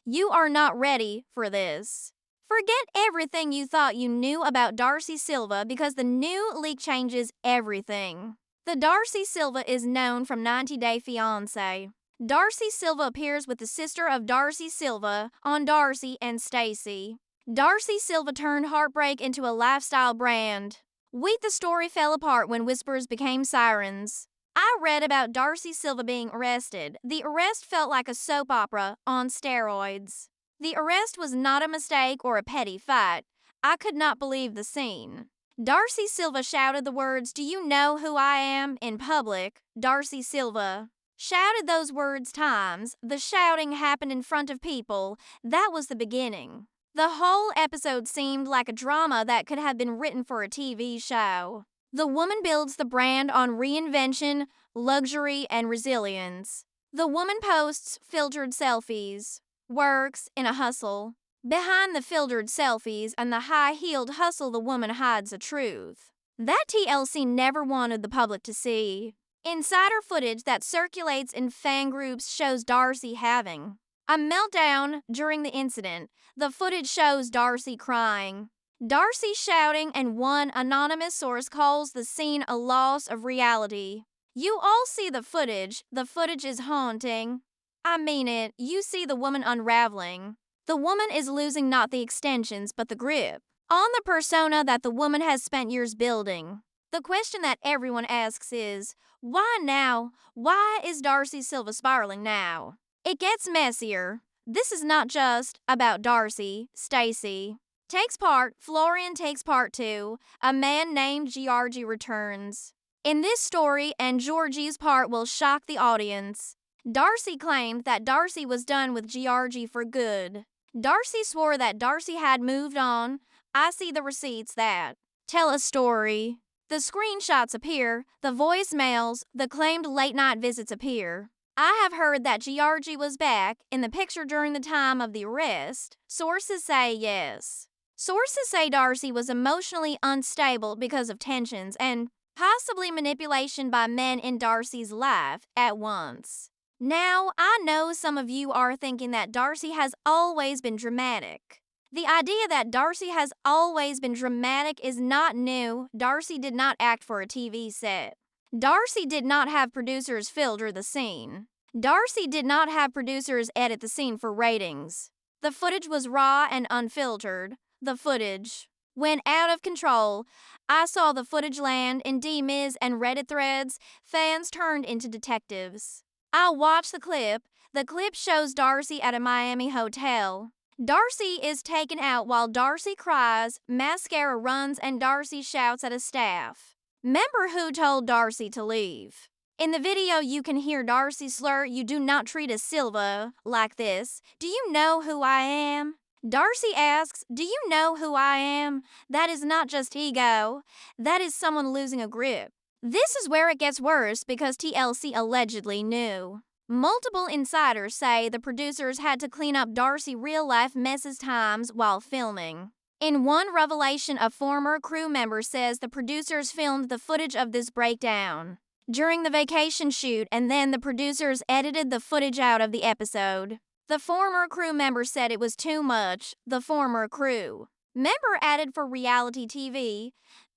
You are not ready for this. Forget everything you thought you knew about Darcy Silva because the new leak changes everything. The Darcy Silva is known from 90 Day Fiancé. Darcy Silva appears with the sister of Darcy Silva on Darcy and Stacy. Darcy Silva turned heartbreak into a lifestyle brand. The story fell apart when whispers became sirens. I read about Darcy Silva being arrested. The arrest felt like a soap opera on steroids. The arrest was not a mistake or a petty fight. I could not believe the scene. Darcy Silva shouted the words, "Do you know who I am?" in public. Darcy Silva shouted those words times. The shouting happened in front of people. That was the beginning. The whole episode seemed like a drama that could have been written for a TV show. The woman builds the brand on reinvention, luxury, and resilience. The woman posts filtered selfies, works in a hustle. Behind the filtered selfies and the high-heeled hustle, the woman hides the truth. That TLC never wanted the public to see. Insider footage that circulates in fan groups shows Darcy having a meltdown during the incident. The footage shows Darcy crying, Darcy shouting, and one anonymous source calls the scene a loss of reality. You all see the footage. The footage is haunting. I mean it. You see the woman unraveling. The woman is losing not the extensions, but the grip on the persona that the woman has spent years building. The question that everyone asks is, why now? Why is Darcy Silva spiraling now? It gets messier. This is not just about Darcy. Stacy takes part. Florian takes part too. A man named Georgie returns in this story, and Georgie's part will shock the audience. Darcy claimed that Darcy was done with Georgie for good. Darcy swore that Darcy had moved on. I see the receipts that tell a story. The screenshots appear, the voicemails, the claimed late-night visits appear. I have heard that Georgie was back in the picture during the time of the arrest. Sources say yes. Sources say Darcy was emotionally unstable because of tensions and possibly manipulation by men in Darcy's life at once. Now, I know some of you are thinking that Darcy has always been dramatic. The idea that Darcy has always been dramatic is not new. Darcy did not act for a TV set. Darcy did not have producers filter the scene. Darcy did not have producers edit the scene for ratings. The footage was raw and unfiltered. The footage went out of control. I saw the footage land in DMiz and Reddit threads. Fans turned into detectives. I watched the clip. The clip shows Darcy at a Miami hotel. Darcy is taken out while Darcy cries, mascara runs, and Darcy shouts at a staff member who told Darcy to leave. In the video, you can hear Darcy slur, "You do not treat a Silva like this. Do you know who I am?" Darcy asks, "Do you know who I am?" That is not just ego. That is someone losing a grip. This is where it gets worse because TLC allegedly knew. Multiple insiders say the producers had to clean up Darcy real-life messes times while filming. In one revelation, a former crew member says the producers filmed the footage of this breakdown during the vacation shoot, and then the producers edited the footage out of the episode. The former crew member said it was too much. The former crew member added, "For reality TV,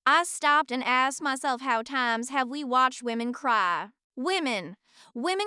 I stopped and asked myself, how times have we watched women cry? Women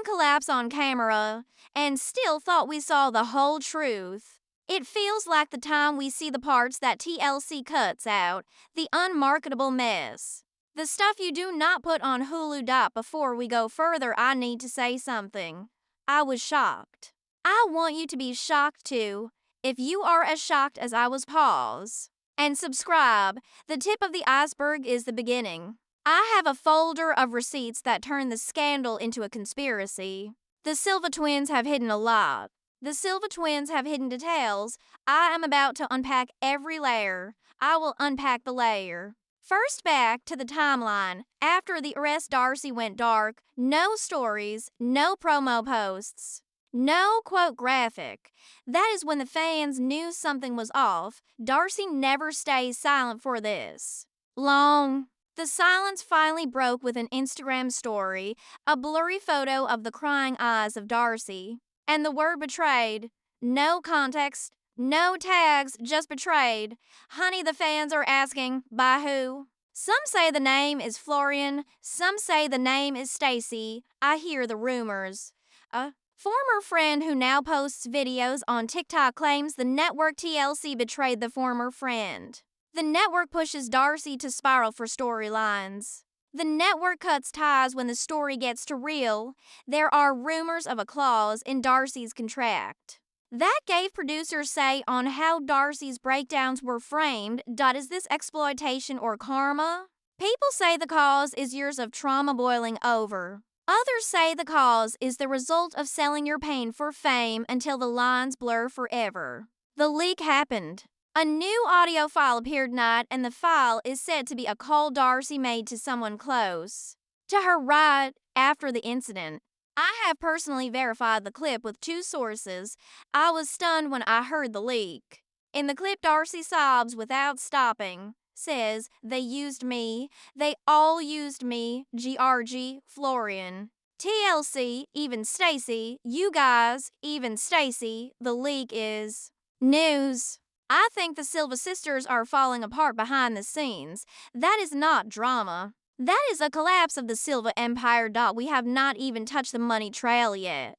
collapse on camera and still thought we saw the whole truth. It feels like the time we see the parts that TLC cuts out, the unmarketable mess. The stuff you do not put on Hulu. Before we go further, I need to say something. I was shocked. I want you to be shocked too. If you are as shocked as I was, pause and subscribe. The tip of the iceberg is the beginning. I have a folder of receipts that turn the scandal into a conspiracy. The Silva twins have hidden a lot. The Silva twins have hidden details. I am about to unpack every layer. I will unpack the layer. First, back to the timeline. After the arrest, Darcy went dark. No stories, no promo posts, no quote graphic. That is when the fans knew something was off. Darcy never stays silent for this long. The silence finally broke with an Instagram story, a blurry photo of the crying eyes of Darcy, and the word betrayed. No context, no tags, just betrayed. Honey, the fans are asking, by who? Some say the name is Florian, some say the name is Stacy. I hear the rumors. A former friend who now posts videos on TikTok claims the network TLC betrayed the former friend. The network pushes Darcy to spiral for storylines. The network cuts ties when the story gets too real. There are rumors of a clause in Darcy's contract that gave producers say on how Darcy's breakdowns were framed. Is this exploitation or karma? People say the cause is years of trauma boiling over. Others say the cause is the result of selling your pain for fame until the lines blur forever. The leak happened. A new audio file appeared tonight, and the file is said to be a call Darcy made to someone close to her right after the incident. I have personally verified the clip with 2 sources. I was stunned when I heard the leak. In the clip, Darcy sobs without stopping, says, "They used me. They all used me. GRG, Florian. TLC, even Stacy. You guys, even Stacy." The leak is news. I think the Silva sisters are falling apart behind the scenes. That is not drama. That is a collapse of the Silva empire. We have not even touched the money trail yet.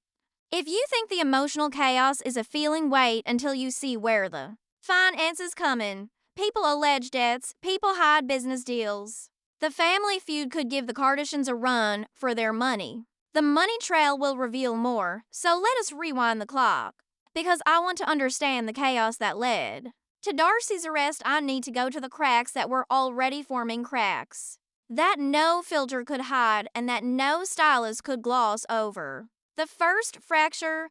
If you think the emotional chaos is a feeling, wait until you see where the finance is coming. People allege debts, people hide business deals. The family feud could give the Kardashians a run for their money. The money trail will reveal more, so let us rewind the clock, because I want to understand the chaos that led to Darcy's arrest. I need to go to the cracks that were already forming, cracks that no filter could hide and that no stylist could gloss over. The first fracture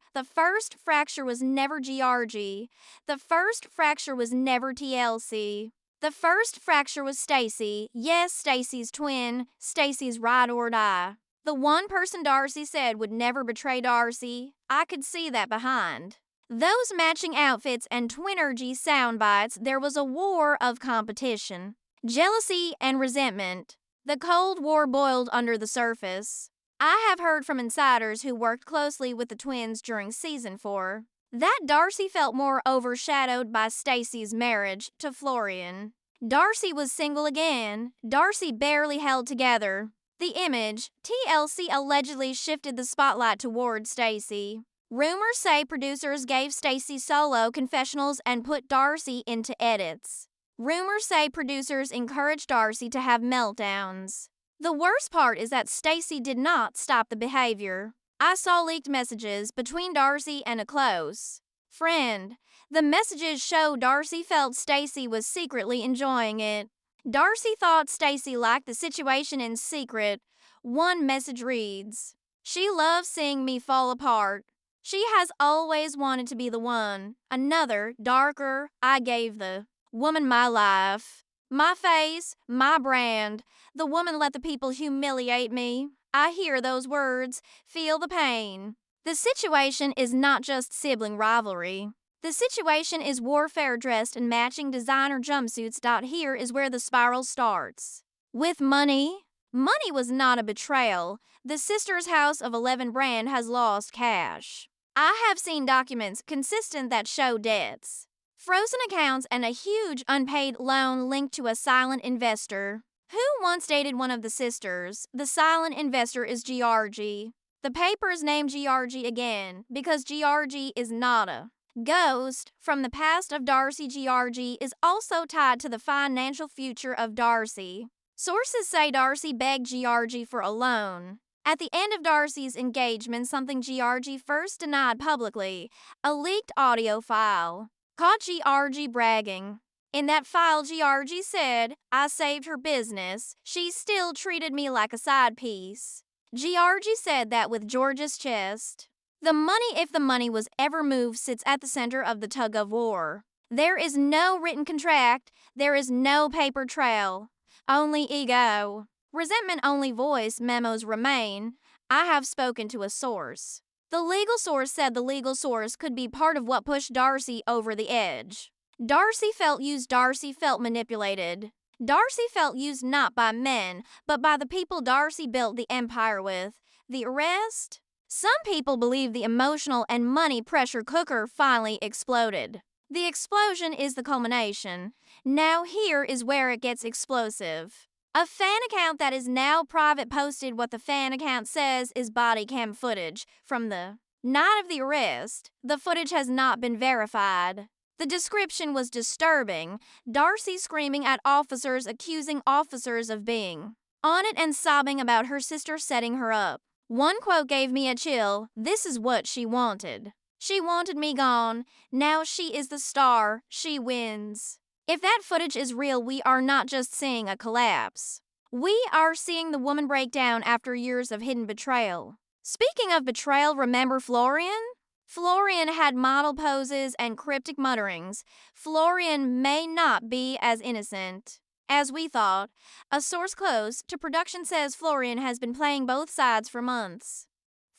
was never GRG. The first fracture was never TLC. The first fracture was Stacy. Yes, Stacy's twin, Stacy's ride or die. The one person Darcy said would never betray Darcy. I could see that behind those matching outfits and Twinergy sound bites, there was a war of competition, jealousy, and resentment. The Cold War boiled under the surface. I have heard from insiders who worked closely with the twins during season 4 that Darcy felt more overshadowed by Stacy's marriage to Florian. Darcy was single again. Darcy barely held together. The image, TLC allegedly shifted the spotlight toward Stacy. Rumors say producers gave Stacy solo confessionals and put Darcy into edits. Rumors say producers encouraged Darcy to have meltdowns. The worst part is that Stacy did not stop the behavior. I saw leaked messages between Darcy and a close friend. The messages show Darcy felt Stacy was secretly enjoying it. Darcy thought Stacy liked the situation in secret. One message reads, "She loves seeing me fall apart. She has always wanted to be the one." Another, darker, "I gave the woman my life, my face, my brand. The woman let the people humiliate me." I hear those words, feel the pain. The situation is not just sibling rivalry. The situation is warfare dressed in matching designer jumpsuits. Here is where the spiral starts. With money. Money was not a betrayal. The Sisters House of 11 brand has lost cash. I have seen documents consistent that show debts, frozen accounts, and a huge unpaid loan linked to a silent investor who once dated one of the sisters. The silent investor is GRG. The papers name GRG again because GRG is not a ghost from the past of Darcy. GRG is also tied to the financial future of Darcy. Sources say Darcy begged GRG for a loan at the end of Darcy's engagement, something GRG first denied publicly. A leaked audio file caught GRG bragging. In that file, GRG said, "I saved her business. She still treated me like a side piece." GRG said that with George's chest. The money, if the money was ever moved, sits at the center of the tug of war. There is no written contract. There is no paper trail. Only ego. Resentment only. Voice memos remain. I have spoken to a source. The legal source said the legal source could be part of what pushed Darcy over the edge. Darcy felt used. Darcy felt manipulated. Darcy felt used not by men, but by the people Darcy built the empire with. The arrest? Some people believe the emotional and money pressure cooker finally exploded. The explosion is the culmination. Now here is where it gets explosive. A fan account that is now private posted what the fan account says is body cam footage from the night of the arrest. The footage has not been verified. The description was disturbing. Darcy screaming at officers, accusing officers of being on it and sobbing about her sister setting her up. One quote gave me a chill. This is what she wanted. She wanted me gone. Now she is the star. She wins. If that footage is real, we are not just seeing a collapse. We are seeing the woman break down after years of hidden betrayal. Speaking of betrayal, remember Florian? Florian had model poses and cryptic mutterings. Florian may not be as innocent as we thought. A source close to production says Florian has been playing both sides for months.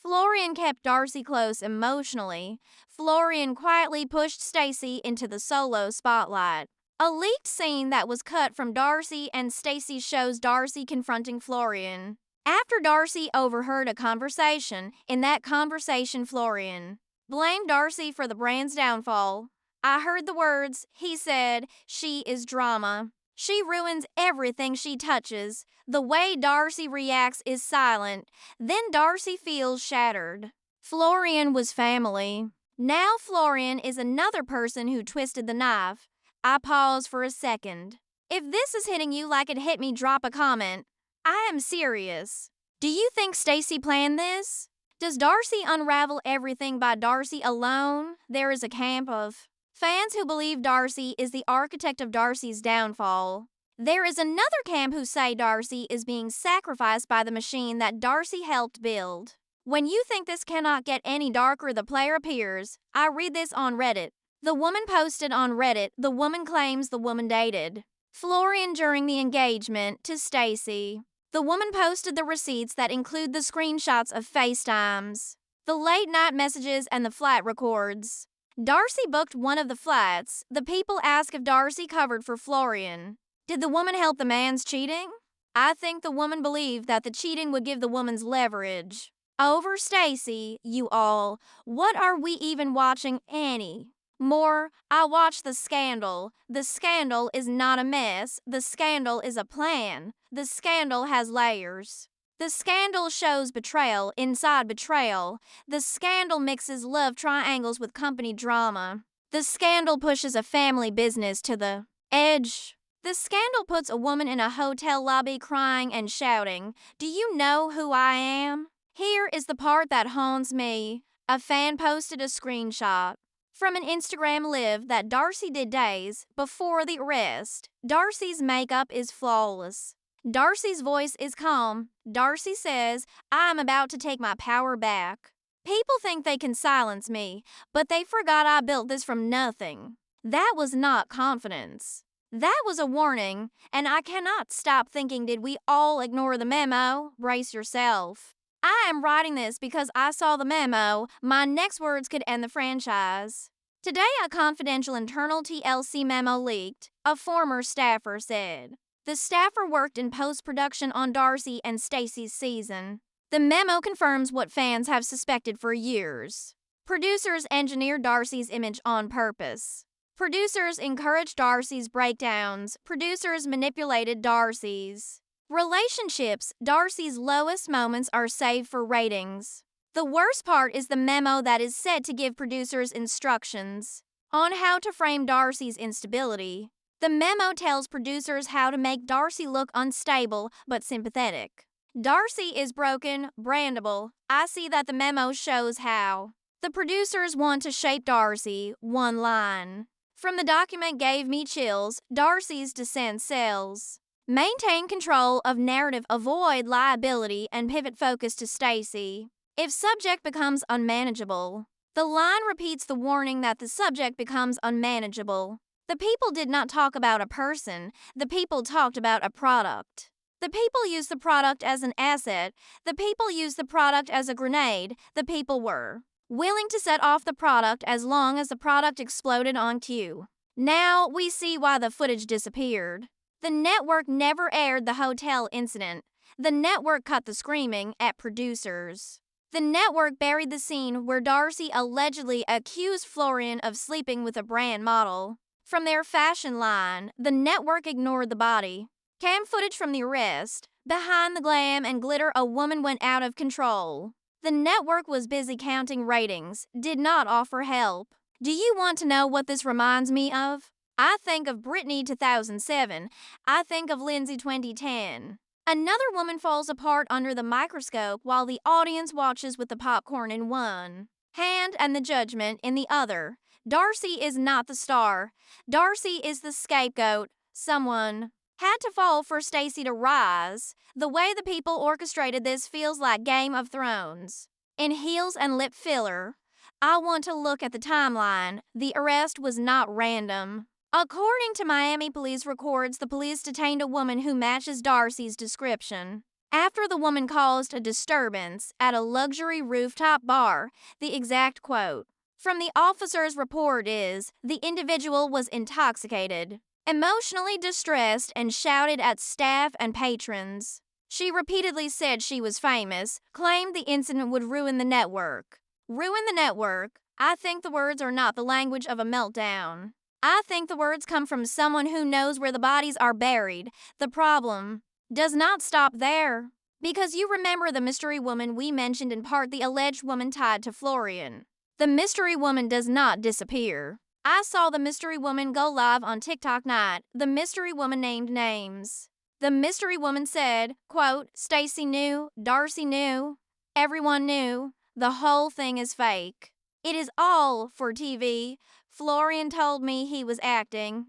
Florian kept Darcy close emotionally. Florian quietly pushed Stacy into the solo spotlight. A leaked scene that was cut from Darcy and Stacy shows Darcy confronting Florian. After Darcy overheard a conversation, in that conversation Florian blamed Darcy for the brand's downfall. I heard the words, he said, she is drama. She ruins everything she touches. The way Darcy reacts is silent. Then Darcy feels shattered. Florian was family. Now Florian is another person who twisted the knife. I pause for a second. If this is hitting you like it hit me, drop a comment. I am serious. Do you think Stacy planned this? Does Darcy unravel everything by Darcy alone? There is a camp of fans who believe Darcy is the architect of Darcy's downfall. There is another camp who say Darcy is being sacrificed by the machine that Darcy helped build. When you think this cannot get any darker, the player appears. I read this on Reddit. The woman posted on Reddit, the woman claims the woman dated Florian during the engagement to Stacy. The woman posted the receipts that include the screenshots of FaceTimes, the late-night messages, and the flight records. Darcy booked one of the flights. The people ask if Darcy covered for Florian. Did the woman help the man's cheating? I think the woman believed that the cheating would give the woman's leverage over Stacy. You all, what are we even watching any more? I watched The Scandal. The scandal is not a mess. The scandal is a plan. The scandal has layers. The scandal shows betrayal inside betrayal. The scandal mixes love triangles with company drama. The scandal pushes a family business to the edge. The scandal puts a woman in a hotel lobby crying and shouting, "Do you know who I am?" Here is the part that haunts me. A fan posted a screenshot from an Instagram live that Darcy did days before the arrest. Darcy's makeup is flawless. Darcy's voice is calm. Darcy says, "I'm about to take my power back. People think they can silence me, but they forgot I built this from nothing." That was not confidence. That was a warning, and I cannot stop thinking, did we all ignore the memo? Brace yourself. I am writing this because I saw the memo. My next words could end the franchise. Today, a confidential internal TLC memo leaked. A former staffer said. The staffer worked in post-production on Darcy and Stacy's season. The memo confirms what fans have suspected for years. Producers engineered Darcy's image on purpose. Producers encouraged Darcy's breakdowns. Producers manipulated Darcy's relationships. Darcy's lowest moments are saved for ratings. The worst part is the memo that is said to give producers instructions on how to frame Darcy's instability. The memo tells producers how to make Darcy look unstable but sympathetic. Darcy is broken, brandable. I see that the memo shows how the producers want to shape Darcy. One line from the document gave me chills. Darcy's descent sells. Maintain control of narrative, avoid liability, and pivot focus to Stacy. If subject becomes unmanageable. The line repeats the warning that the subject becomes unmanageable. The people did not talk about a person. The people talked about a product. The people used the product as an asset. The people used the product as a grenade. The people were willing to set off the product as long as the product exploded on cue. Now we see why the footage disappeared. The network never aired the hotel incident. The network cut the screaming at producers. The network buried the scene where Darcy allegedly accused Florian of sleeping with a brand model. From their fashion line, the network ignored the body. Cam footage from the arrest. Behind the glam and glitter, a woman went out of control. The network was busy counting ratings, did not offer help. Do you want to know what this reminds me of? I think of Britney 2007. I think of Lindsay 2010. Another woman falls apart under the microscope while the audience watches with the popcorn in one hand and the judgment in the other. Darcy is not the star. Darcy is the scapegoat. Someone had to fall for Stacey to rise. The way the people orchestrated this feels like Game of Thrones. In heels and lip filler, I want to look at the timeline. The arrest was not random. According to Miami police records, the police detained a woman who matches Darcy's description after the woman caused a disturbance at a luxury rooftop bar. The exact quote from the officer's report is, "The individual was intoxicated, emotionally distressed, and shouted at staff and patrons. She repeatedly said she was famous, claimed the incident would ruin the network." Ruin the network? I think the words are not the language of a meltdown. I think the words come from someone who knows where the bodies are buried. The problem does not stop there. Because you remember the mystery woman we mentioned, in part the alleged woman tied to Florian. The mystery woman does not disappear. I saw the mystery woman go live on TikTok night. The mystery woman named names. The mystery woman said, quote, "Stacey knew, Darcy knew, everyone knew. The whole thing is fake. It is all for TV. Florian told me he was acting.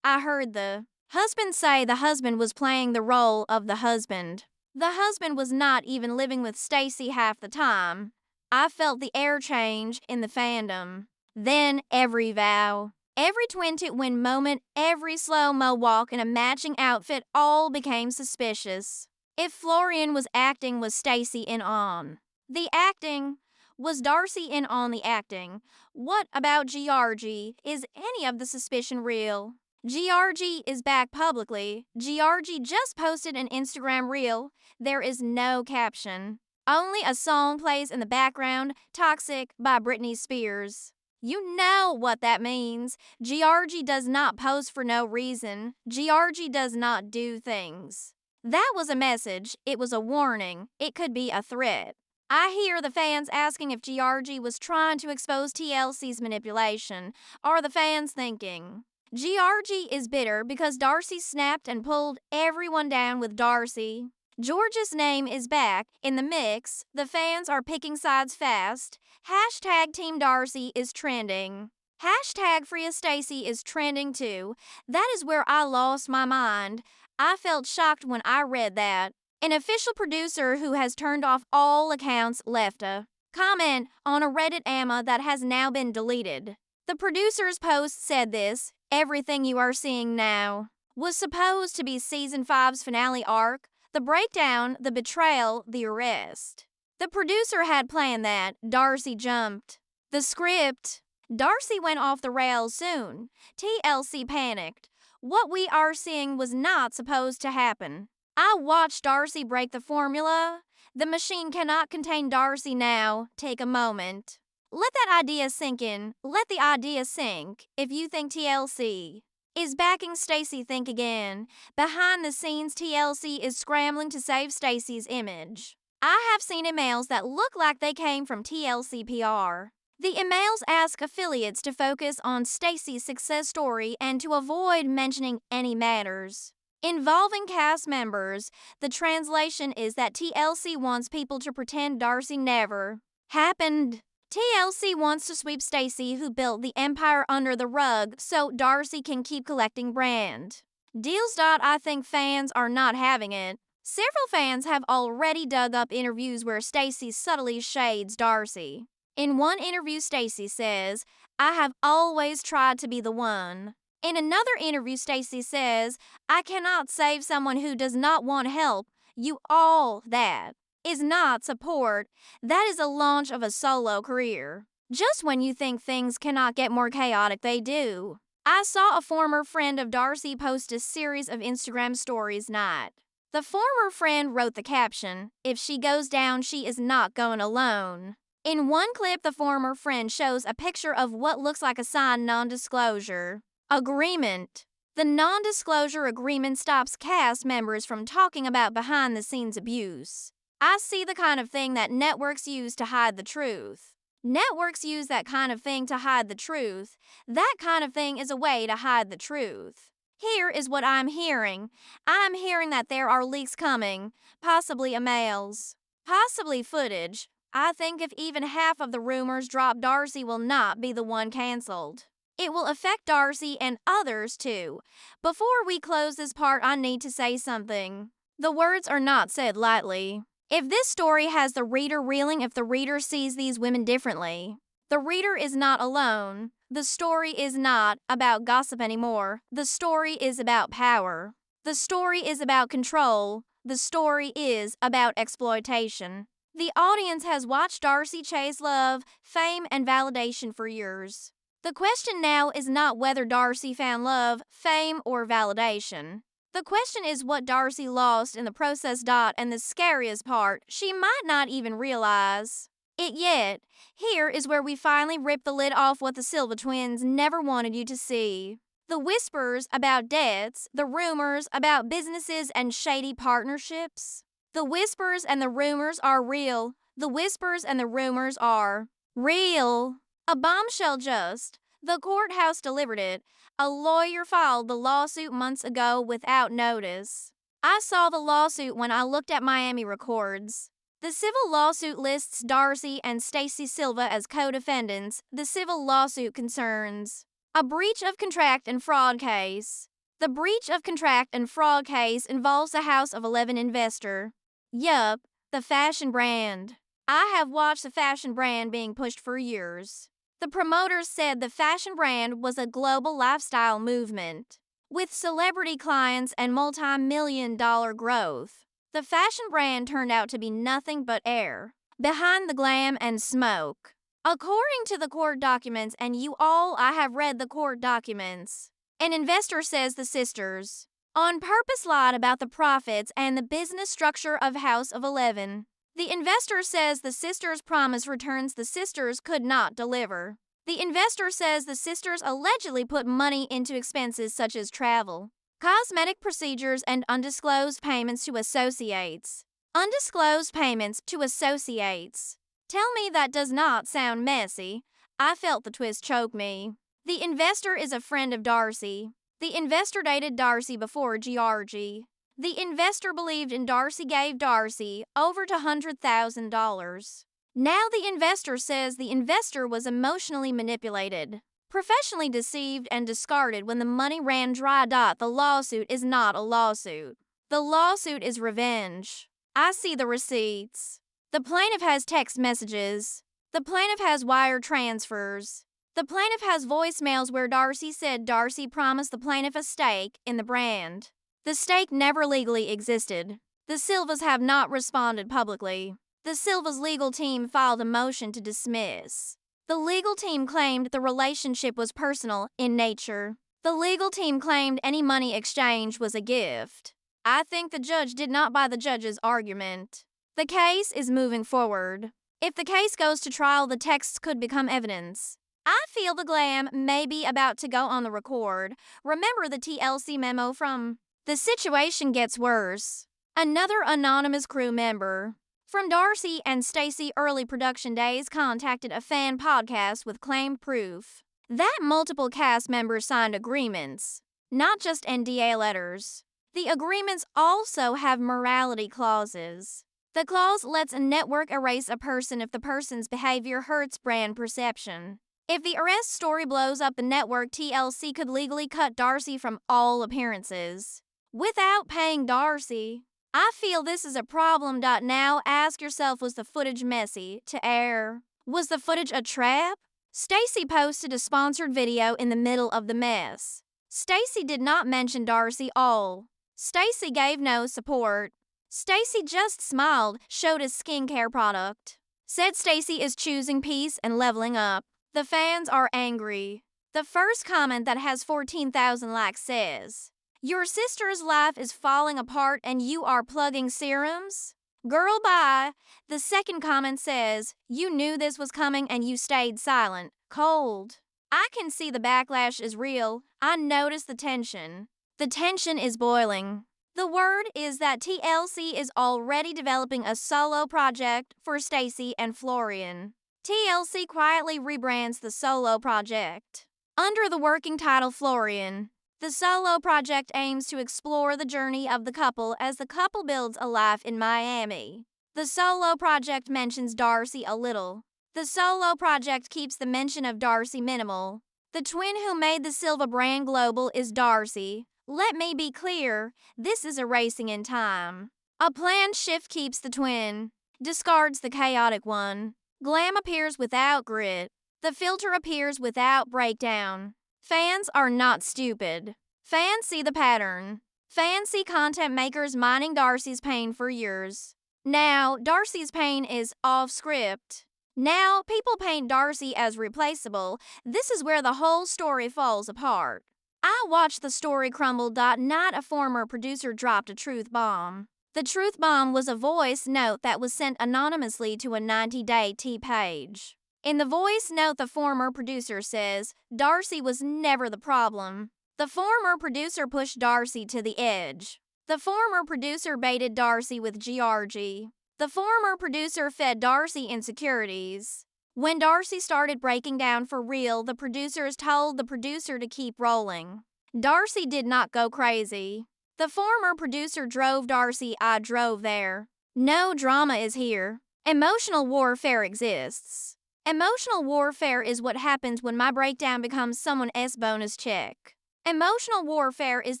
I heard the husband say the husband was playing the role of the husband. The husband was not even living with Stacey half the time. I felt the air change in the fandom. Then every vow, every twin-to-win moment, every slow-mo walk in a matching outfit all became suspicious. If Florian was acting, was Stacey in on the acting? Was Darcy in on the acting? What about Giorgi? Is any of the suspicion real? Giorgi is back publicly. Giorgi just posted an Instagram reel. There is no caption. Only a song plays in the background, Toxic by Britney Spears. You know what that means. Giorgi does not post for no reason. Giorgi does not do things. That was a message. It was a warning. It could be a threat. I hear the fans asking if Giorgi was trying to expose TLC's manipulation. Are the fans thinking Giorgi is bitter because Darcy snapped and pulled everyone down with Darcy? George's name is back in the mix. The fans are picking sides fast. Hashtag Team Darcy is trending. Hashtag Free Stacey is trending too. That is where I lost my mind. I felt shocked when I read that. An official producer who has turned off all accounts left a comment on a Reddit AMA that has now been deleted. The producer's post said this: "Everything you are seeing now was supposed to be Season 5's finale arc. The breakdown, the betrayal, the arrest. The producer had planned that. Darcy jumped the script. Darcy went off the rails soon. TLC panicked. What we are seeing was not supposed to happen. I watched Darcy break the formula. The machine cannot contain Darcy now. Take a moment. Let that idea sink in. Let the idea sink. If you think TLC is backing Stacey, think again. Behind the scenes, TLC is scrambling to save Stacey's image. I have seen emails that look like they came from TLC PR. The emails ask affiliates to focus on Stacey's success story and to avoid mentioning any matters involving cast members. The translation is that TLC wants people to pretend Darcy never happened. TLC wants to sweep Stacey, who built the empire, under the rug so Darcy can keep collecting brand deals. I think fans are not having it. Several fans have already dug up interviews where Stacey subtly shades Darcy. In one interview, Stacey says, "I have always tried to be the one." In another interview, Stacey says, "I cannot save someone who does not want help. You all that is not support. That is a launch of a solo career." Just when you think things cannot get more chaotic, they do. I saw a former friend of Darcy post a series of Instagram stories night The former friend wrote the caption, "If she goes down, she is not going alone." In one clip, the former friend shows a picture of what looks like a signed non-disclosure agreement. The non-disclosure agreement stops cast members from talking about behind-the-scenes abuse. I see the kind of thing that networks use to hide the truth. Networks use that kind of thing to hide the truth. That kind of thing is a way to hide the truth. Here is what I'm hearing. I'm hearing that there are leaks coming, possibly emails, possibly footage. I think if even half of the rumors drop, Darcy will not be the one canceled. It will affect Darcy and others too. Before we close this part, I need to say something. The words are not said lightly. If this story has the reader reeling, if the reader sees these women differently, the reader is not alone. The story is not about gossip anymore. The story is about power. The story is about control. The story is about exploitation. The audience has watched Darcy chase love, fame, and validation for years. The question now is not whether Darcy found love, fame, or validation. The question is what Darcy lost in the process. And the scariest part, she might not even realize it yet. Here is where we finally rip the lid off what the Silva twins never wanted you to see. The whispers about debts, the rumors about businesses and shady partnerships. The whispers and the rumors are real. The whispers and the rumors are real. A bombshell just. The courthouse delivered it. A lawyer filed the lawsuit months ago without notice. I saw the lawsuit when I looked at Miami records. The civil lawsuit lists Darcy and Stacy Silva as co-defendants. The civil lawsuit concerns a breach of contract and fraud case. The breach of contract and fraud case involves a House of 11 investor. Yup, the fashion brand. I have watched the fashion brand being pushed for years. The promoters said the fashion brand was a global lifestyle movement with celebrity clients and multi-million-dollar growth. The fashion brand turned out to be nothing but air behind the glam and smoke. According to the court documents, and I have read the court documents, an investor says the sisters on purpose lied about the profits and the business structure of House of 11. The investor says the sisters promised returns the sisters could not deliver. The investor says the sisters allegedly put money into expenses such as travel, cosmetic procedures, and undisclosed payments to associates. Undisclosed payments to associates. Tell me that does not sound messy. I felt the twist choke me. The investor is a friend of Darcy. The investor dated Darcy before Georgie. The investor believed in Darcy, gave Darcy over $100,000. Now the investor says the investor was emotionally manipulated, professionally deceived, and discarded when the money ran dry. The lawsuit is not a lawsuit. The lawsuit is revenge. I see the receipts. The plaintiff has text messages. The plaintiff has wire transfers. The plaintiff has voicemails where Darcy said Darcy promised the plaintiff a stake in the brand. The stake never legally existed. The Silvas have not responded publicly. The Silvas' legal team filed a motion to dismiss. The legal team claimed the relationship was personal in nature. The legal team claimed any money exchange was a gift. I think the judge did not buy the judge's argument. The case is moving forward. If the case goes to trial, the texts could become evidence. I feel the glam may be about to go on the record. Remember the TLC memo from... The situation gets worse. Another anonymous crew member from Darcy and Stacy early production days contacted a fan podcast with claimed proof that multiple cast members signed agreements, not just NDA letters. The agreements also have morality clauses. The clause lets a network erase a person if the person's behavior hurts brand perception. If the arrest story blows up the network, TLC could legally cut Darcy from all appearances without paying Darcy. I feel this is a problem. Now ask yourself, was the footage messy to air? Was the footage a trap? Stacy posted a sponsored video in the middle of the mess. Stacy did not mention Darcy all. Stacy gave no support. Stacy just smiled, showed a skincare product. Said Stacy is choosing peace and leveling up. The fans are angry. The first comment that has 14,000 likes says, Your sister's life is falling apart and you are plugging serums? Girl, bye. The second comment says, you knew this was coming and you stayed silent. Cold. I can see the backlash is real. I notice the tension. The tension is boiling. The word is that TLC is already developing a solo project for Stacey and Florian. TLC quietly rebrands the solo project under the working title Florian. The solo project aims to explore the journey of the couple as the couple builds a life in Miami. The solo project mentions Darcy a little. The solo project keeps the mention of Darcy minimal. The twin who made the Silva brand global is Darcy. Let me be clear, this is a racing in time. A planned shift keeps the twin, discards the chaotic one. Glam appears without grit. The filter appears without breakdown. Fans are not stupid. Fans see the pattern. Fans see content makers mining Darcy's pain for years. Now, Darcy's pain is off script. Now, people paint Darcy as replaceable. This is where the whole story falls apart. I watched the story crumble. Not a former producer dropped a truth bomb. The truth bomb was a voice note that was sent anonymously to a 90-day T page. In the voice note, the former producer says, Darcy was never the problem. The former producer pushed Darcy to the edge. The former producer baited Darcy with GRG. The former producer fed Darcy insecurities. When Darcy started breaking down for real, the producers told the producer to keep rolling. Darcy did not go crazy. The former producer drove Darcy. I drove there. No drama is here. Emotional warfare exists. Emotional warfare is what happens when my breakdown becomes someone else's bonus check. Emotional warfare is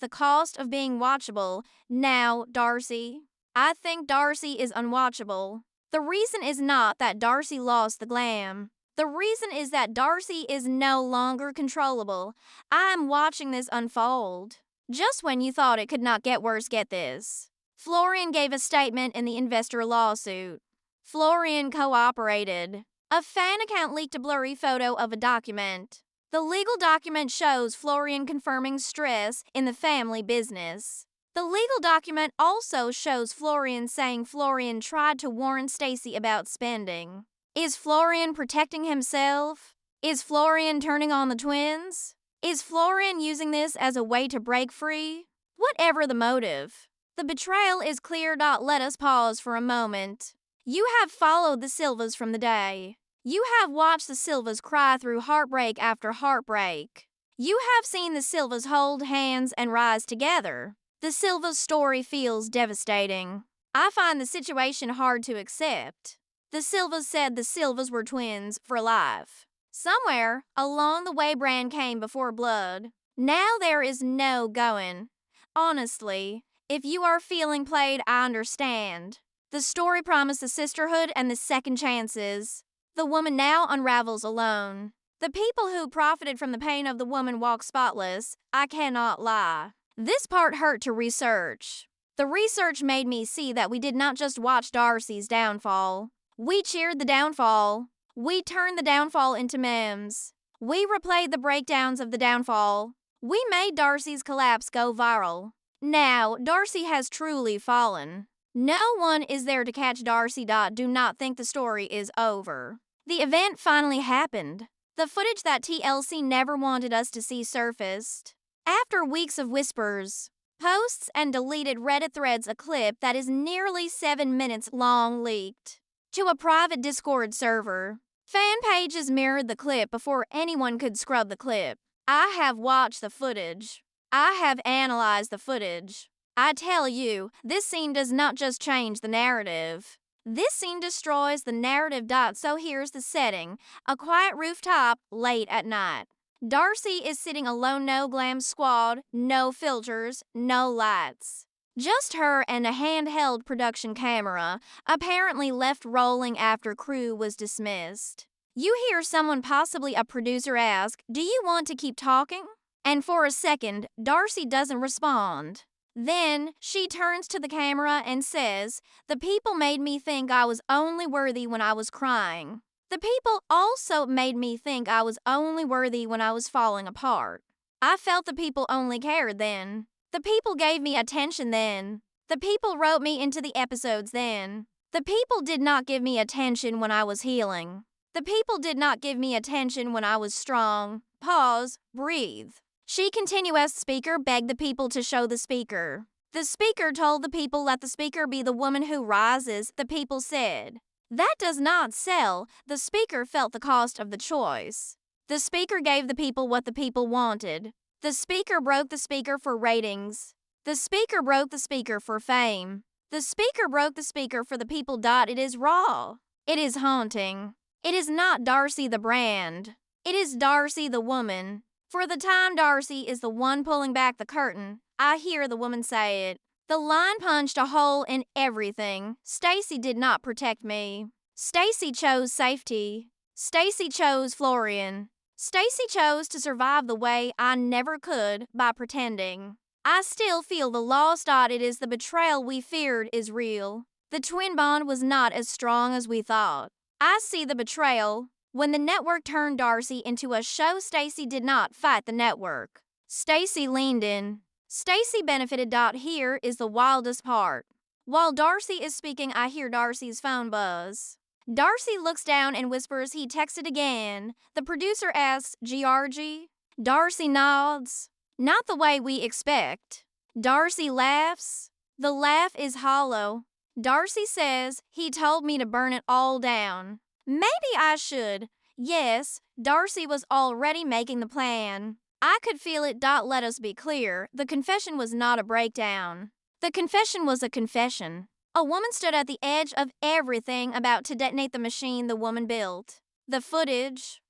the cost of being watchable. Now, Darcy. I think Darcy is unwatchable. The reason is not that Darcy lost the glam. The reason is that Darcy is no longer controllable. I am watching this unfold. Just when you thought it could not get worse, get this. Florian gave a statement in the investor lawsuit. Florian cooperated. A fan account leaked a blurry photo of a document. The legal document shows Florian confirming stress in the family business. The legal document also shows Florian saying Florian tried to warn Stacey about spending. Is Florian protecting himself? Is Florian turning on the twins? Is Florian using this as a way to break free? Whatever the motive, the betrayal is clear. Let us pause for a moment. You have followed the Silvas from the day. You have watched the Silvas cry through heartbreak after heartbreak. You have seen the Silvas hold hands and rise together. The Silvas' story feels devastating. I find the situation hard to accept. The Silvas said the Silvas were twins for life. Somewhere along the way, brand came before blood. Now there is no going. Honestly, if you are feeling played, I understand. The story promised the sisterhood and the second chances. The woman now unravels alone. The people who profited from the pain of the woman walk spotless. I cannot lie. This part hurt to research. The research made me see that we did not just watch Darcy's downfall. We cheered the downfall. We turned the downfall into memes. We replayed the breakdowns of the downfall. We made Darcy's collapse go viral. Now, Darcy has truly fallen. No one is there to catch Darcy. Do not think the story is over. The event finally happened. The footage that TLC never wanted us to see surfaced. After weeks of whispers, posts, and deleted Reddit threads, a clip that is nearly 7 minutes long leaked to a private Discord server. Fan pages mirrored the clip before anyone could scrub the clip. I have watched the footage. I have analyzed the footage. I tell you, this scene does not just change the narrative. This scene destroys the narrative. So here's the setting. A quiet rooftop, late at night. Darcy is sitting alone, no glam squad, no filters, no lights. Just her and a handheld production camera, apparently left rolling after crew was dismissed. You hear someone, possibly a producer, ask, "Do you want to keep talking?" And for a second, Darcy doesn't respond. Then she turns to the camera and says, "The people made me think I was only worthy when I was crying. The people also made me think I was only worthy when I was falling apart. I felt the people only cared then. The people gave me attention then. The people wrote me into the episodes then. The people did not give me attention when I was healing. The people did not give me attention when I was strong. Pause, breathe. She continuous speaker begged the people to show the speaker. The speaker told the people let the speaker be the woman who rises, the people said. That does not sell. The speaker felt the cost of the choice. The speaker gave the people what the people wanted. The speaker broke the speaker for ratings. The speaker broke the speaker for fame. The speaker broke the speaker for the people. It is raw. It is haunting. It is not Darcy the brand. It is Darcy the woman. For the time Darcy is the one pulling back the curtain, I hear the woman say it. The line punched a hole in everything. Stacy did not protect me. Stacy chose safety. Stacy chose Florian. Stacy chose to survive the way I never could by pretending. I still feel the loss. It is the betrayal we feared is real. The twin bond was not as strong as we thought. I see the betrayal. When the network turned Darcy into a show, Stacy did not fight the network. Stacy leaned in. Stacy benefited. Here is the wildest part. While Darcy is speaking, I hear Darcy's phone buzz. Darcy looks down and whispers he texted again. The producer asks, "GRG?" Darcy nods. Not the way we expect. Darcy laughs. The laugh is hollow. Darcy says, "He told me to burn it all down." Maybe I should. Yes, Darcy was already making the plan. I could feel it. Let us be clear, the confession was not a breakdown. The confession was a confession. A woman stood at the edge of everything about to detonate the machine the woman built. The footage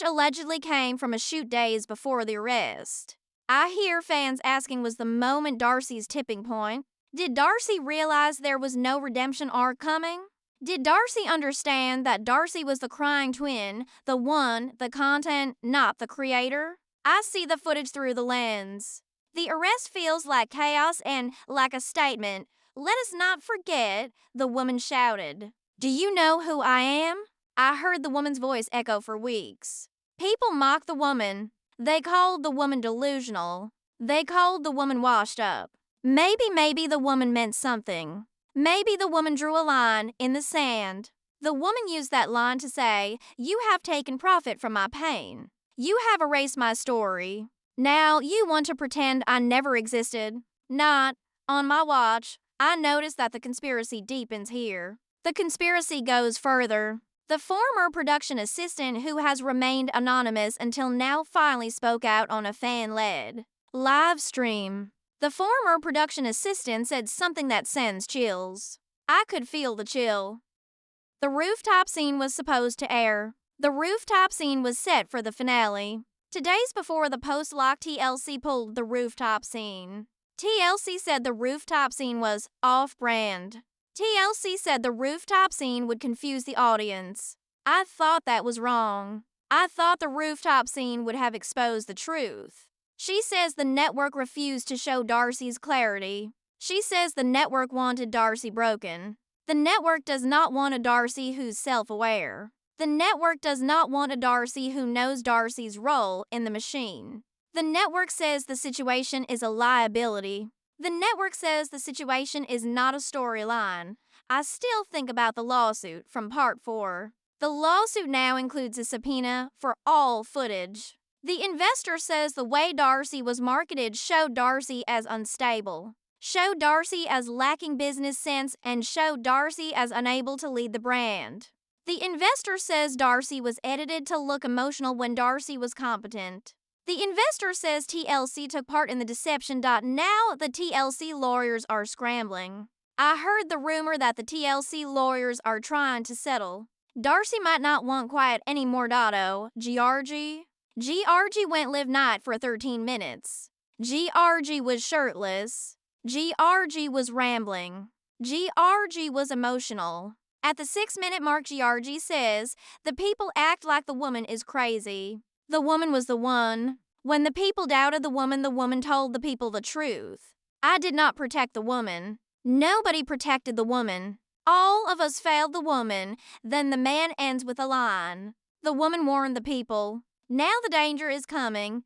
allegedly came from a shoot days before the arrest. I hear fans asking, was the moment Darcy's tipping point? Did Darcy realize there was no redemption arc coming? Did Darcy understand that Darcy was the crying twin, the one, the content, not the creator? I see the footage through the lens. The arrest feels like chaos and like a statement. Let us not forget, the woman shouted. Do you know who I am? I heard the woman's voice echo for weeks. People mocked the woman. They called the woman delusional. They called the woman washed up. Maybe the woman meant something. Maybe the woman drew a line in the sand. The woman used that line to say, "You have taken profit from my pain. You have erased my story. Now you want to pretend I never existed. Not on my watch." I notice that the conspiracy deepens here. The conspiracy goes further. The former production assistant who has remained anonymous until now finally spoke out on a fan-led live stream. The former production assistant said something that sends chills. I could feel the chill. The rooftop scene was supposed to air. The rooftop scene was set for the finale. 2 days before the post-lock, TLC pulled the rooftop scene. TLC said the rooftop scene was off-brand. TLC said the rooftop scene would confuse the audience. I thought that was wrong. I thought the rooftop scene would have exposed the truth. She says the network refused to show Darcy's clarity. She says the network wanted Darcy broken. The network does not want a Darcy who's self-aware. The network does not want a Darcy who knows Darcy's role in the machine. The network says the situation is a liability. The network says the situation is not a storyline. I still think about the lawsuit from Part 4. The lawsuit now includes a subpoena for all footage. The investor says the way Darcy was marketed showed Darcy as unstable, showed Darcy as lacking business sense, and showed Darcy as unable to lead the brand. The investor says Darcy was edited to look emotional when Darcy was competent. The investor says TLC took part in the deception. Now the TLC lawyers are scrambling. I heard the rumor that the TLC lawyers are trying to settle. Darcy might not want quiet anymore. GRG went live night for 13 minutes. GRG was shirtless. GRG was rambling. GRG was emotional. At the 6-minute mark, GRG says, "The people act like the woman is crazy." The woman was the one. When the people doubted the woman told the people the truth. I did not protect the woman. Nobody protected the woman. All of us failed the woman. Then the man ends with a line. The woman warned the people. Now the danger is coming.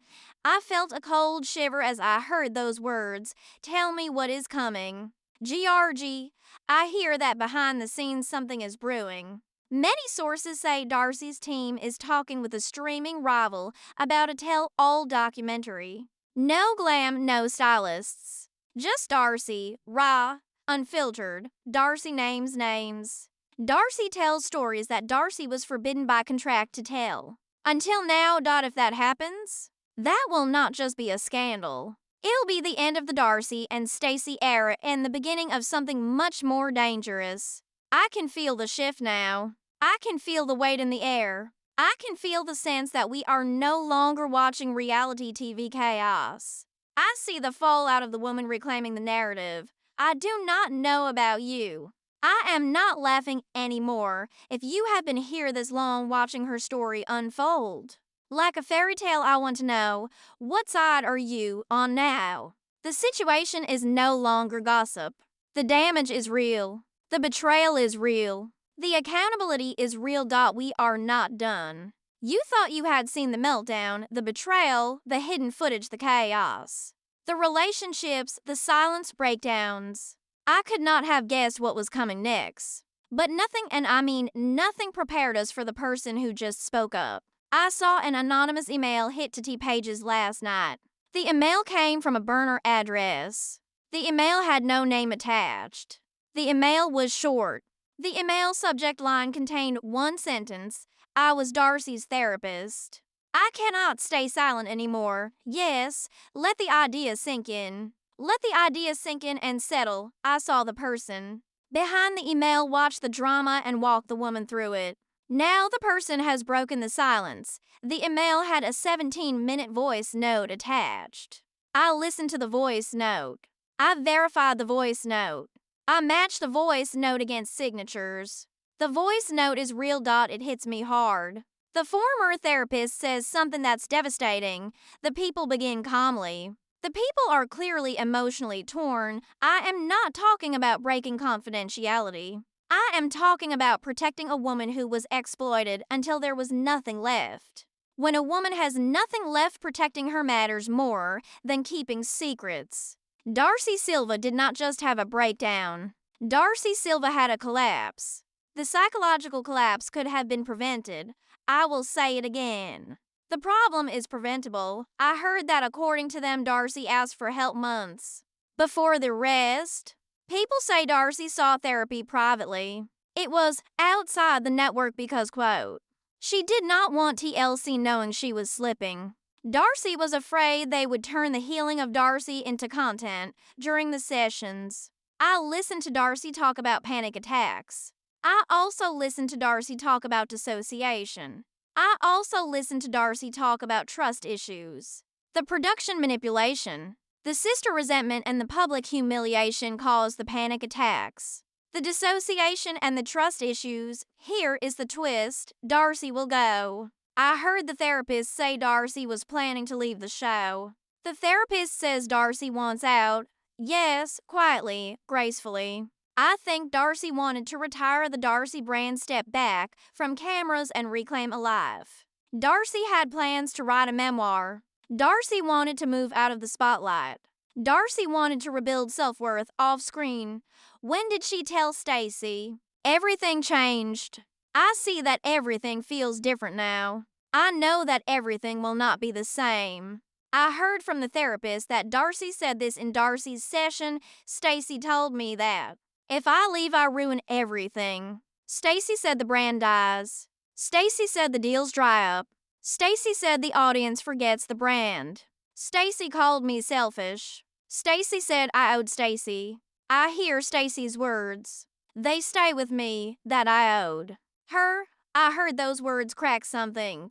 I felt a cold shiver as I heard those words. Tell me what is coming. GRG, I hear that behind the scenes something is brewing. Many sources say Darcy's team is talking with a streaming rival about a tell-all documentary. No glam, no stylists. Just Darcy, raw, unfiltered. Darcy names names. Darcy tells stories that Darcy was forbidden by contract to tell. Until now, if that happens, that will not just be a scandal. It'll be the end of the Darcy and Stacey era and the beginning of something much more dangerous. I can feel the shift now. I can feel the weight in the air. I can feel the sense that we are no longer watching reality TV chaos. I see the fallout of the woman reclaiming the narrative. I do not know about you. I am not laughing anymore if you have been here this long watching her story unfold. Like a fairy tale, I want to know, what side are you on now? The situation is no longer gossip. The damage is real. The betrayal is real. The accountability is real. We are not done. You thought you had seen the meltdown, the betrayal, the hidden footage, the chaos. The relationships, the silence breakdowns. I could not have guessed what was coming next. But nothing, and I mean nothing, prepared us for the person who just spoke up. I saw an anonymous email hit to T-Pages last night. The email came from a burner address. The email had no name attached. The email was short. The email subject line contained one sentence: I was Darcy's therapist. I cannot stay silent anymore. Yes, let the idea sink in. Let the idea sink in and settle. I saw the person behind the email, watch the drama, and walk the woman through it. Now the person has broken the silence. The email had a 17-minute voice note attached. I listened to the voice note. I verified the voice note. I matched the voice note against signatures. The voice note is real. It hits me hard. The former therapist says something that's devastating. The people begin calmly. The people are clearly emotionally torn. I am not talking about breaking confidentiality. I am talking about protecting a woman who was exploited until there was nothing left. When a woman has nothing left, protecting her matters more than keeping secrets. Darcy Silva did not just have a breakdown. Darcy Silva had a collapse. The psychological collapse could have been prevented. I will say it again. The problem is preventable. I heard that according to them, Darcy asked for help months before the arrest. People say Darcy saw therapy privately. It was outside the network because, quote, she did not want TLC knowing she was slipping. Darcy was afraid they would turn the healing of Darcy into content during the sessions. I listened to Darcy talk about panic attacks. I also listened to Darcy talk about dissociation. I also listened to Darcy talk about trust issues. The production manipulation. The sister resentment and the public humiliation caused the panic attacks. The dissociation and the trust issues. Here is the twist. Darcy will go. I heard the therapist say Darcy was planning to leave the show. The therapist says Darcy wants out. Yes, quietly, gracefully. I think Darcy wanted to retire the Darcy brand, step back from cameras and reclaim a life. Darcy had plans to write a memoir. Darcy wanted to move out of the spotlight. Darcy wanted to rebuild self-worth off-screen. When did she tell Stacey? Everything changed. I see that everything feels different now. I know that everything will not be the same. I heard from the therapist that Darcy said this in Darcy's session. Stacey told me that if I leave, I ruin everything. Stacey said the brand dies. Stacey said the deals dry up. Stacey said the audience forgets the brand. Stacey called me selfish. Stacey said I owed Stacey. I hear Stacey's words. They stay with me, that I owed her. I heard those words crack something.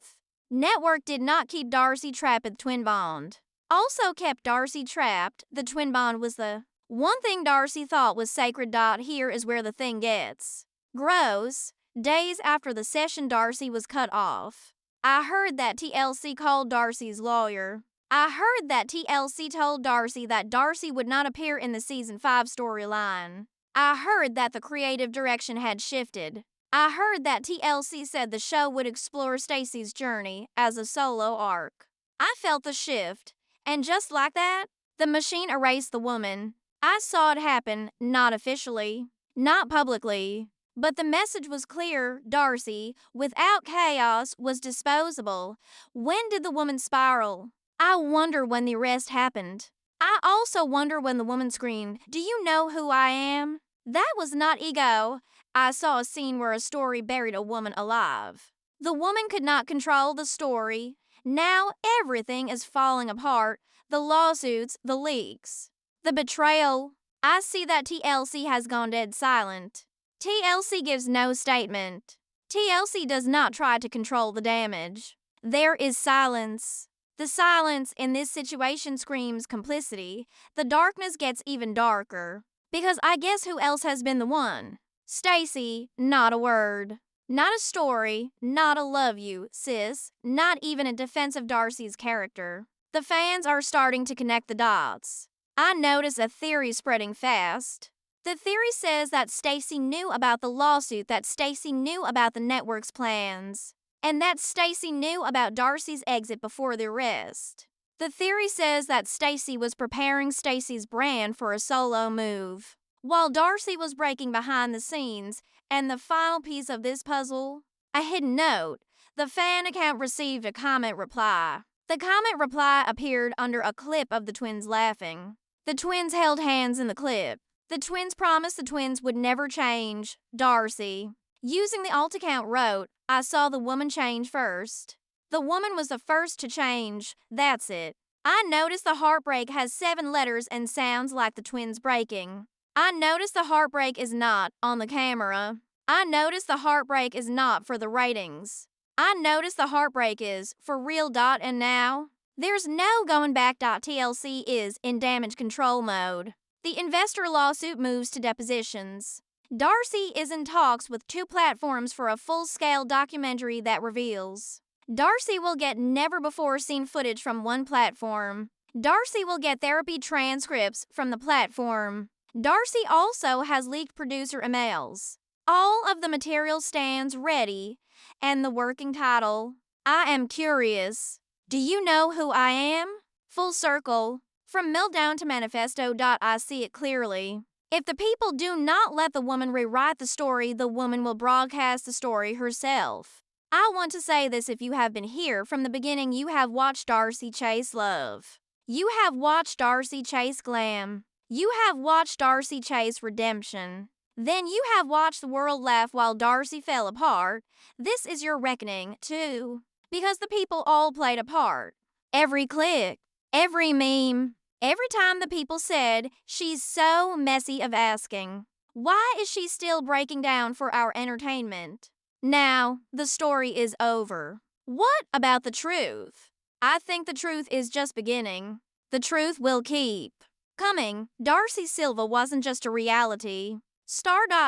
Network did not keep Darcy trapped at the twin bond. Also kept Darcy trapped. The twin bond was the one thing Darcy thought was sacred. Here is where the thing gets gross. Days after the session, Darcy was cut off. I heard that TLC called Darcy's lawyer. I heard that TLC told Darcy that Darcy would not appear in the season 5 storyline. I heard that the creative direction had shifted. I heard that TLC said the show would explore Stacey's journey as a solo arc. I felt the shift, and just like that, the machine erased the woman. I saw it happen, not officially, not publicly, but the message was clear. Darcy, without chaos, was disposable. When did the woman spiral? I wonder when the arrest happened. I also wonder when the woman screamed, "Do you know who I am?" That was not ego. I saw a scene where a story buried a woman alive. The woman could not control the story. Now everything is falling apart. The lawsuits, the leaks, the betrayal. I see that TLC has gone dead silent. TLC gives no statement. TLC does not try to control the damage. There is silence. The silence in this situation screams complicity. The darkness gets even darker. Because I guess who else has been the one? Stacy, not a word. Not a story, not a love you, sis, not even a defense of Darcy's character. The fans are starting to connect the dots. I notice a theory spreading fast. The theory says that Stacy knew about the lawsuit, that Stacy knew about the network's plans, and that Stacy knew about Darcy's exit before the arrest. The theory says that Stacy was preparing Stacy's brand for a solo move, while Darcy was breaking behind the scenes. And the final piece of this puzzle, a hidden note. The fan account received a comment reply. The comment reply appeared under a clip of the twins laughing. The twins held hands in the clip. The twins promised the twins would never change. Darcy, using the alt account, wrote, "I saw the woman change first. The woman was the first to change. That's it." I noticed the heartbreak has 7 letters and sounds like the twins breaking. I noticed the heartbreak is not on the camera. I noticed the heartbreak is not for the ratings. I noticed the heartbreak is for real. And now, there's no going back. TLC is in damage control mode. The investor lawsuit moves to depositions. Darcy is in talks with 2 platforms for a full-scale documentary that reveals. Darcy will get never-before-seen footage from one platform. Darcy will get therapy transcripts from the platform. Darcy also has leaked producer emails. All of the material stands ready, and the working title, I Am Curious. Do you know who I am? Full circle. From meltdown to manifesto. I see it clearly. If the people do not let the woman rewrite the story, the woman will broadcast the story herself. I want to say this: if you have been here from the beginning, you have watched Darcy chase love. You have watched Darcy chase glam. You have watched Darcy chase redemption. Then you have watched the world laugh while Darcy fell apart. This is your reckoning, too. Because the people all played a part. Every click, every meme, every time the people said, "She's so messy of asking. Why is she still breaking down for our entertainment?" Now, the story is over. What about the truth? I think the truth is just beginning. The truth will keep coming. Darcy Silva wasn't just a reality.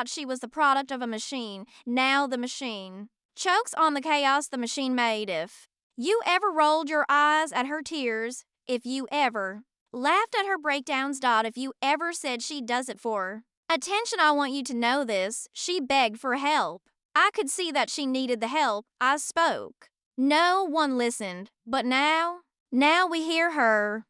She was the product of a machine. Now the machine chokes on the chaos the machine made. If you ever rolled your eyes at her tears, if you ever laughed at her breakdowns, if you ever said she does it for attention, I want you to know this: she begged for help. I could see that she needed the help. I spoke. No one listened. But now we hear her.